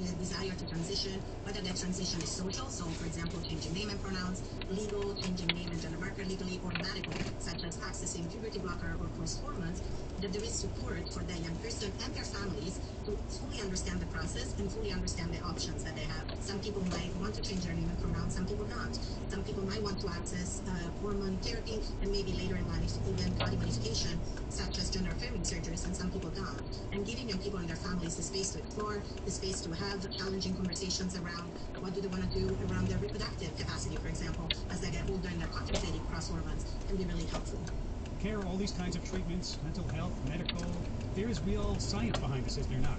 the desire to transition, whether that transition is social, so for example, changing name and pronouns, legal, changing name and gender marker legally, or medical, such as accessing puberty blocker or post hormones, that there is support for that young person and their families to fully understand the process and fully understand the options that they have. Some people might want to change their name and pronouns, some people not. Some people might want to access hormone therapy and maybe later in life even body modification, such as gender affirming surgeries, and some people don't. And giving young people and their families the space to explore, the space to have challenging conversations around what do they want to do around their reproductive capacity, for example, as they get older and they're contemplating cross hormones, can be really helpful. Care, all these kinds of treatments, mental health, medical, there is real science behind this, is there not?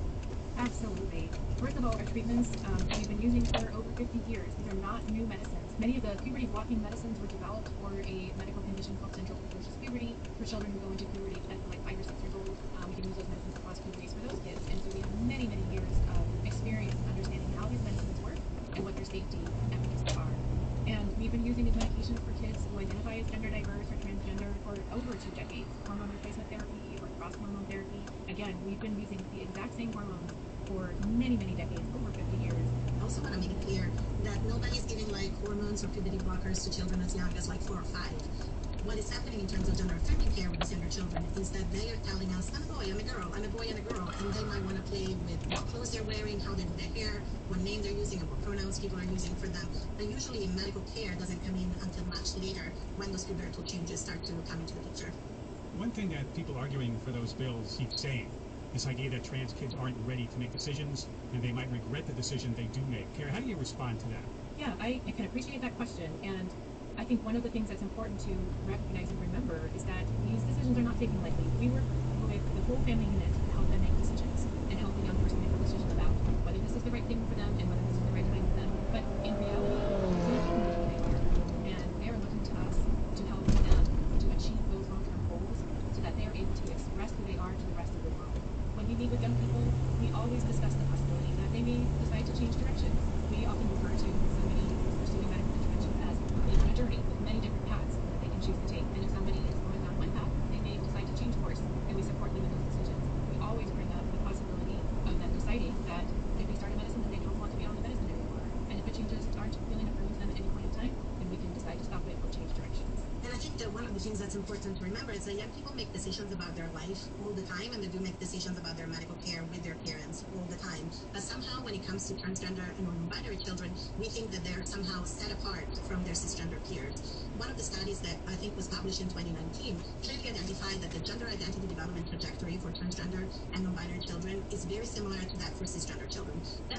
Absolutely. First of all, our treatments we've been using for over 50 years. These are not new medicines. Many of the puberty blocking medicines were developed for a medical condition called central precocious puberty for children who go into puberty at like 5 or 6 years old. We can use those medicines across puberties for those kids. And so we have many, many years of experience in understanding how these medicines work and what their safety and efficacy are. And we've been using these medications for kids who identify as gender diverse or transgender for over 2 decades. Hormone replacement therapy or cross-hormone therapy. Again, we've been using the exact same hormones for many, many decades, over 50 years. I also want to make it clear that nobody's giving like hormones or puberty blockers to children as young as like 4 or 5. What is happening in terms of gender affirming care with these younger children is that they are telling us, I'm a boy, I'm a girl, I'm a boy and a girl, and they might want to play with what clothes they're wearing, how they do their hair, what name they're using, and what pronouns people are using for them. But usually medical care doesn't come in until much later when those pubertal changes start to come into the picture. One thing that people arguing for those bills keep saying, this idea that trans kids aren't ready to make decisions and they might regret the decision they do make. Cara, how do you respond to that? Yeah, I can appreciate that question, and I think one of the things that's important to recognize and remember is that these decisions are not taken lightly. We work with the whole family unit to help them make decisions and help the young person make a decision about whether this is the right thing for them and whether this is the right time for them. But in reality, they don't know who they are, and they are looking to us to help them to achieve those long-term goals so that they are able to express who they are to the rest of the world. When we meet with young people, we always discuss the possibility that they may decide to change directions. We often refer to somebody who's pursuing medical intervention as being on a journey with many different paths that they can choose to take. And if somebody is going down one path, they may decide to change course, and we support them in those decisions. We always bring up the possibility of them deciding that if they start a medicine, then they don't want to be on the medicine anymore. And if the changes aren't feeling affirming to them at any point in time, then we can decide to stop it or change directions. And I think that one of the things that's important to remember is that young people make decisions about their life all the time, and they do make decisions about their medical care with their parents all the time. But somehow when it comes to transgender and non-binary children, we think that they're somehow set apart from their cisgender peers. One of the studies that I think was published in 2019 clearly identified that the gender identity development trajectory for transgender and non-binary children is very similar to that for cisgender children. That